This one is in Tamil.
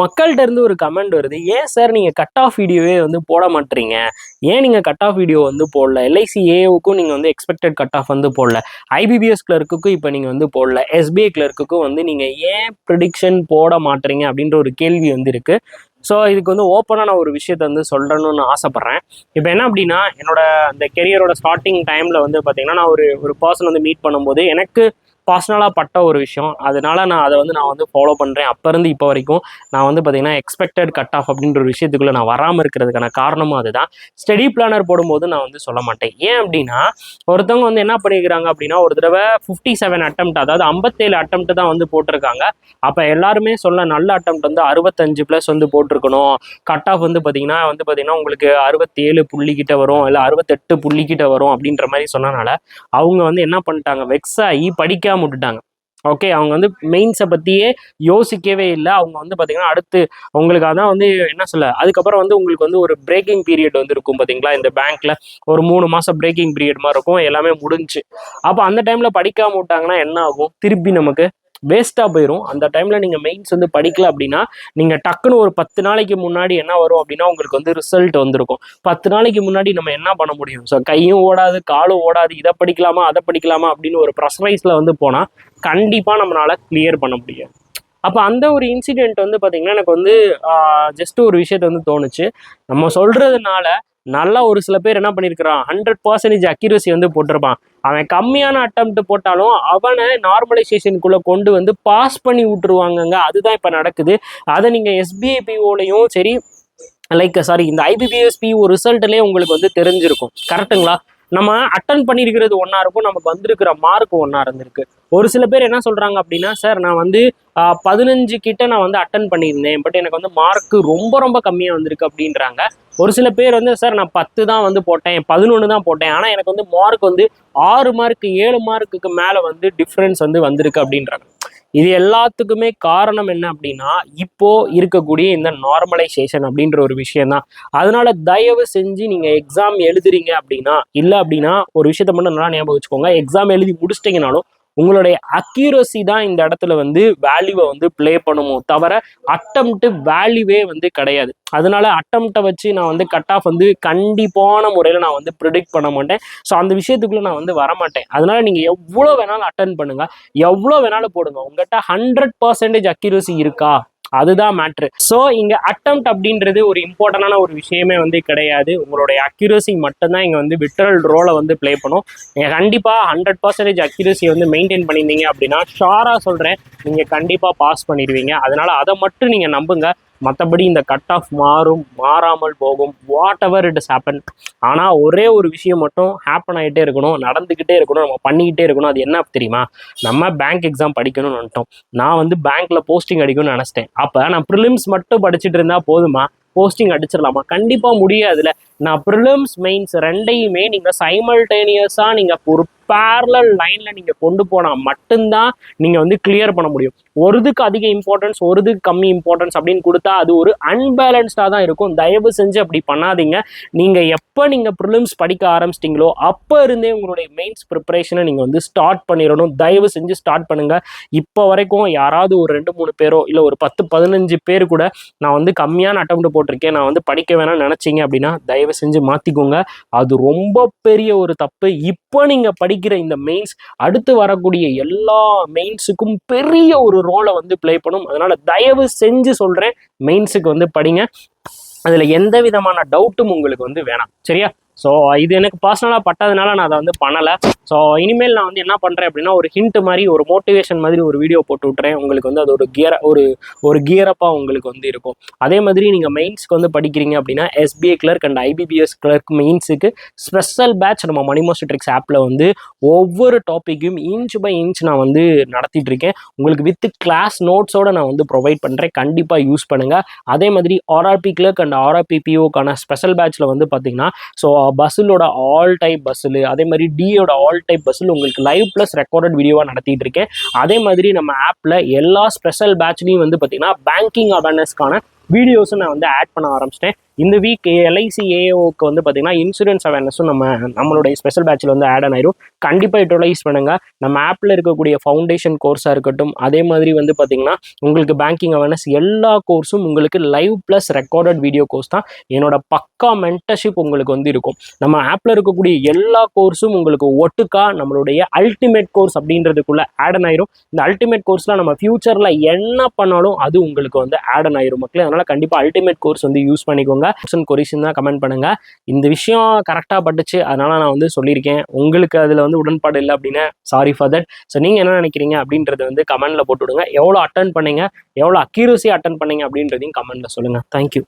மக்கள்கிட்ட இருந்து ஒரு கமெண்ட் வருது, ஏன் சார் நீங்கள் கட் ஆஃப் வீடியோவே வந்து போட மாட்டீங்க, ஏன் நீங்கள் கட் ஆஃப் வீடியோ வந்து போடல, எல்ஐசி ஏஓக்கும் நீங்கள் வந்து எக்ஸ்பெக்டட் கட் ஆஃப் வந்து போடல, ஐபிபிஎஸ் கிளர்க்குக்கும் இப்போ நீங்கள் வந்து போடல, எஸ்பிஐ கிளர்க்குக்கும் வந்து நீங்கள் ஏன் ப்ரிடிக்ஷன் போட மாட்டீங்க அப்படின்ற ஒரு கேள்வி வந்து இருக்குது. ஸோ இதுக்கு வந்து ஓப்பனாக நான் ஒரு விஷயத்தை வந்து சொல்கிறேன்னு ஆசைப்பட்றேன். இப்போ என்ன அப்படின்னா, என்னோட அந்த கெரியரோட ஸ்டார்டிங் டைமில் வந்து பார்த்தீங்கன்னா, நான் ஒரு பர்சன் வந்து மீட் பண்ணும்போது எனக்கு பர்சனலாக பட்ட ஒரு விஷயம், அதனால நான் அதை வந்து ஃபாலோ பண்ணுறேன். அப்போ இருந்து இப்போ வரைக்கும் நான் வந்து பார்த்தீங்கன்னா எக்ஸ்பெக்டட் கட் ஆஃப் அப்படின்ற ஒரு விஷயத்துக்குள்ளே நான் வராமல் இருக்கிறதுக்கான காரணமும் அதுதான். ஸ்டடி பிளானர் போடும்போது நான் வந்து சொல்ல மாட்டேன். ஏன் அப்படின்னா, ஒருத்தவங்க வந்து என்ன பண்ணிக்கிறாங்க அப்படின்னா, ஒரு தடவை 57 அட்டம்ப்ட், அதாவது 57 அட்டம்ப்ட் தான் வந்து போட்டிருக்காங்க. அப்போ எல்லாருமே சொல்ல நல்ல அட்டம்ப்ட் வந்து 65+ வந்து போட்டிருக்கணும், கட் ஆஃப் வந்து பார்த்தீங்கன்னா உங்களுக்கு 67 புள்ளிக்கிட்ட வரும், இல்லை 68 புள்ளிக்கிட்ட வரும் அப்படின்ற மாதிரி சொன்னனால அவங்க வந்து என்ன பண்ணிட்டாங்க, வெக்ஸ் ஆகி படிக்காம விட்டுட்டாங்க. ஓகே, அவங்க வந்து மெயின்ஸை பற்றியே யோசிக்கவே இல்லை. அவங்க வந்து பார்த்தீங்கன்னா அடுத்து உங்களுக்கு அதான் வந்து என்ன சொல்ல, அதுக்கப்புறம் வந்து உங்களுக்கு வந்து ஒரு பிரேக்கிங் பீரியட் வந்து இருக்கும் பார்த்தீங்களா, இந்த பேங்க்கில் ஒரு 3 மாதம் பிரேக்கிங் பீரியட் மாதிரி இருக்கும், எல்லாமே முடிஞ்சு. அப்போ அந்த டைமில் படிக்காமல் விட்டாங்கன்னா என்ன ஆகும், திருப்பி நமக்கு வேஸ்ட்டாக போயிடும். அந்த டைமில் நீங்கள் மெயின்ஸ் வந்து படிக்கல அப்படின்னா, நீங்கள் டக்குன்னு ஒரு 10 நாளைக்கு முன்னாடி என்ன வரும் அப்படின்னா, உங்களுக்கு வந்து ரிசல்ட் வந்திருக்கும். 10 நாளைக்கு முன்னாடி நம்ம என்ன பண்ண முடியும், ஸோ கையும் ஓடாது காலும் ஓடாது, இதை படிக்கலாமா அதை படிக்கலாமா அப்படின்னு ஒரு ப்ரெஷரைஸில் வந்து போனால் கண்டிப்பாக நம்மளால் கிளியர் பண்ண முடியாது. அப்போ அந்த ஒரு இன்சிடென்ட் வந்து பார்த்திங்கன்னா எனக்கு வந்து ஜஸ்ட் ஒரு விஷயத்தை வந்து தோணுச்சு. நம்ம சொல்கிறதுனால நல்லா ஒரு சில பேர் என்ன பண்ணியிருக்கிறான், 100% அக்யூரசி வந்து போட்டிருப்பான். அவன் கம்மியான அட்டம்ப்ட் போட்டாலும் அவனை நார்மலைசேஷனுக்குள்ளே கொண்டு வந்து பாஸ் பண்ணி விட்டுருவாங்கங்க. அதுதான் இப்போ நடக்குது. அதை நீங்கள் எஸ்பிஐபிஓலையும் சரி, இந்த ஐபிபிஎஸ்பிஓ ரிசல்ட்லேயே உங்களுக்கு வந்து தெரிஞ்சிருக்கும். கரெக்டுங்களா? நம்ம அட்டன் பண்ணியிருக்கிறது ஒன்றா இருக்கும், நமக்கு வந்திருக்கிற மார்க் ஒன்றா இருந்திருக்கு. ஒரு சில பேர் என்ன சொல்கிறாங்க அப்படின்னா, சார் நான் வந்து 15 கிட்ட நான் வந்து அட்டன் பண்ணியிருந்தேன், பட் எனக்கு வந்து மார்க்கு ரொம்ப ரொம்ப கம்மியாக வந்திருக்கு அப்படின்றாங்க. ஒரு சில பேர் வந்து சார் நான் 10 தான் வந்து போட்டேன், 11 தான் போட்டேன், ஆனால் எனக்கு வந்து மார்க் வந்து 6 மார்க்கு 7 மார்க்குக்கு மேலே வந்து டிஃப்ரென்ஸ் வந்து வந்திருக்கு அப்படின்றாங்க. இது எல்லாத்துக்குமே காரணம் என்ன அப்படின்னா, இப்போ இருக்கக்கூடிய இந்த நார்மலைசேஷன் அப்படின்ற ஒரு விஷயம் தான். அதனால தயவு செஞ்சு நீங்க எக்ஸாம் எழுதுறீங்க அப்படின்னா, இல்லை அப்படின்னா ஒரு விஷயத்த மட்டும் நல்லா ஞாபகம் வச்சுக்கோங்க, எக்ஸாம் எழுதி முடிச்சிட்டிங்கனாலும் உங்களுடைய அக்யூரசி தான் இந்த இடத்துல வந்து வேல்யூவை வந்து பிளே பண்ணுமோ தவிர அட்டம்ப்ட் வேல்யூவே வந்து கிடையாது. அதனால அட்டம்ப்டை வச்சு நான் வந்து கட் ஆஃப் வந்து கண்டிப்பான முறையில் நான் வந்து ப்ரிடிக்ட் பண்ண மாட்டேன். ஸோ அந்த விஷயத்துக்குள்ள நான் வந்து வரமாட்டேன். அதனால நீங்கள் எவ்வளோ வேணாலும் அட்டன் பண்ணுங்க, எவ்வளோ வேணாலும் போடுங்க, உங்கள்கிட்ட 100% அக்யூரசி இருக்கா, அதுதான் மேட்ரு. ஸோ இங்கே அட்டம்ப்ட் அப்படின்றது ஒரு இம்பார்ட்டண்டான ஒரு விஷயமே வந்து கிடையாது. உங்களுடைய அக்யூரசி மட்டும்தான் இங்கே வந்து விட்ரல் ரோலை வந்து ப்ளே பண்ணும். நீங்கள் கண்டிப்பாக 100% அக்யூரசி வந்து மெயின்டைன் பண்ணியிருந்தீங்க அப்படின்னா ஷாராக சொல்கிறேன், நீங்கள் கண்டிப்பாக பாஸ் பண்ணிடுவீங்க. அதனால் அதை மட்டும் நீங்கள் நம்புங்க. மற்றபடி இந்த கட் ஆஃப் மாறும், மாறாமல் போகும், what ever it is happen. ஆனால் ஒரே ஒரு விஷயம் மட்டும் ஹேப்பன் ஆகிட்டே இருக்கணும், நடந்துக்கிட்டே இருக்கணும், நம்ம பண்ணிக்கிட்டே இருக்கணும். அது என்ன தெரியுமா, நம்ம பேங்க் எக்ஸாம் படிக்கணும்னு நினைட்டோம். நான் வந்து பேங்க்கில் போஸ்டிங் அடிக்கணும்னு நினச்சிட்டேன். அப்போ நான் ப்ரிலிம்ஸ் மட்டும் படிச்சுட்டு இருந்தால் போதுமா, போஸ்டிங் அடிச்சிடலாமா? கண்டிப்பாக முடியாதுல்ல. நான் ப்ரிலிம்ஸ் மெயின்ஸ் ரெண்டையுமே நீங்கள் சைமல்டேனியஸாக நீங்கள் ஒரு பேரலல் லைனில் நீங்கள் கொண்டு போனால் மட்டும்தான் நீங்கள் வந்து கிளியர் பண்ண முடியும். ஒருதுக்கு அதிக இம்பார்ட்டன்ஸ், ஒருதுக்கு கம்மி இம்பார்ட்டன்ஸ் அப்படின்னு கொடுத்தா அது ஒரு அன்பேலன்ஸ்டாக தான் இருக்கும். தயவு செஞ்சு அப்படி பண்ணாதீங்க. நீங்கள் எப்போ நீங்கள் ப்ரிலிம்ஸ் படிக்க ஆரம்பிச்சிட்டிங்களோ அப்போ இருந்தே உங்களுடைய மெயின்ஸ் ப்ரிப்பரேஷனை நீங்கள் வந்து ஸ்டார்ட் பண்ணிடணும். தயவு செஞ்சு ஸ்டார்ட் பண்ணுங்கள். இப்போ வரைக்கும் யாராவது ஒரு 2-3 பேரோ இல்லை ஒரு 10-15 பேர் கூட நான் வந்து கம்மியான அட்டெம்ப்ட் போட்டிருக்கேன், நான் வந்து படிக்க வேணாம்னு நினச்சிங்க அப்படின்னா தயவு செஞ்சு மாற்றிக்கோங்க. அது ரொம்ப பெரிய ஒரு தப்பு. இப்போ நீங்கள் படிக்கிற இந்த மெயின்ஸ் அடுத்து வரக்கூடிய எல்லா மெயின்ஸுக்கும் பெரிய ஒரு ரோலை வந்து பிளே பண்ணும். அதனால தயவு செஞ்சு சொல்கிறேன், மெயின்ஸுக்கு வந்து படிங்க. அதில் எந்த விதமான டவுட்டும் உங்களுக்கு வந்து வேணாம், சரியா? ஸோ இது எனக்கு பர்சனலாக பட்டதுனால நான் அதை வந்து பண்ணலை. ஸோ இனிமேல் நான் வந்து என்ன பண்ணுறேன் அப்படின்னா, ஒரு ஹிண்ட் மாதிரி, ஒரு மோட்டிவேஷன் மாதிரி ஒரு வீடியோ போட்டு விட்டுறேன். உங்களுக்கு வந்து அது ஒரு கியரப்பாக உங்களுக்கு வந்து இருக்கும். அதே மாதிரி நீங்கள் மெயின்ஸ்க்கு வந்து படிக்கிறீங்க அப்படின்னா, SBI clerk and IBPS clerk மெயின்ஸுக்கு ஸ்பெஷல் பேட்ச் நம்ம மணி மாஸ்டர் ட்ரிக்ஸ் ஆப்பில் வந்து ஒவ்வொரு டாப்பிக்கும் இன்ச் பை இன்ச் நான் வந்து நடத்திட்டு இருக்கேன். உங்களுக்கு வித் கிளாஸ் நோட்ஸோடு நான் வந்து ப்ரொவைட் பண்ணுறேன். கண்டிப்பாக யூஸ் பண்ணுங்கள். அதே மாதிரி ஆர்ஆர்பி கிளர்க் அண்ட் ஆர்ஆர்பி பிஓக்கான ஸ்பெஷல் பேட்சில் வந்து பார்த்தீங்கன்னா, ஸோ பஸ்ஸிலோட ஆல் டைப் பஸ்ஸில், அதே மாதிரி டியோட ஆல் டைப் பஸ்ஸில் உங்களுக்கு லைவ் ப்ளஸ் ரெக்கார்டட் வீடியோவாக நடத்திட்டு இருக்கேன். அதே மாதிரி நம்ம ஆப்பில் எல்லா ஸ்பெஷல் பேட்ச்லையும் வந்து பார்த்தீங்கன்னா பேங்கிங் அவேர்னஸ்க்கான வீடியோஸும் நான் வந்து ஆட் பண்ண ஆரம்பிச்சிட்டேன். இந்த வீக் எல்ஐசி ஏஓக்கு வந்து பார்த்தீங்கன்னா இன்சூரன்ஸ் அவேர்னஸும் நம்மளுடைய ஸ்பெஷல் பேட்சில் வந்து ஆட் ஆயிரும். கண்டிப்பாக யூட்டிலைஸ் பண்ணுங்கள். நம்ம ஆப்பில் இருக்கக்கூடிய ஃபவுண்டேஷன் கோர்ஸாக இருக்கட்டும், அதே மாதிரி வந்து பார்த்தீங்கன்னா உங்களுக்கு பேங்கிங் அவேர்னஸ் எல்லா கோர்ஸும் உங்களுக்கு live plus recorded video course தான். என்னோட பக்கா மென்டர்ஷிப் உங்களுக்கு வந்து இருக்கும். நம்ம ஆப்பில் இருக்கக்கூடிய எல்லா கோர்ஸும் உங்களுக்கு ஒட்டுக்கா நம்மளுடைய அல்டிமேட் கோர்ஸ் அப்படின்றதுக்குள்ள ஆட் ஆயிரும். இந்த அல்டிமேட் கோர்ஸில் நம்ம ஃபியூச்சரில் என்ன பண்ணாலும் அது உங்களுக்கு வந்து ஆட் ஆயிரும் மக்களே. அதனால் கண்டிப்பாக அல்டிமேட் கோர்ஸ் வந்து யூஸ் பண்ணிக்கோங்க. கொரிஷன் தான் கமெண்ட் பண்ணுங்க. இந்த விஷயம் கரெக்டாக பட்டுச்சு, அதனால நான் வந்து சொல்லியிருக்கேன். உங்களுக்கு அதில் வந்து உடன்பாடு இல்லை அப்படின்னா சாரி ஃபார் தட். ஸோ நீங்கள் என்ன நினைக்கிறீங்க அப்படின்றத வந்து கமெண்ட்ல போட்டு விடுங்க. எவ்வளோ அட்டன் பண்ணீங்க, எவ்வளோ அக்யூரஸி அட்டன் பண்ணீங்க அப்படின்றதையும் கமெண்ட்ல சொல்லுங்க. தேங்க்யூ.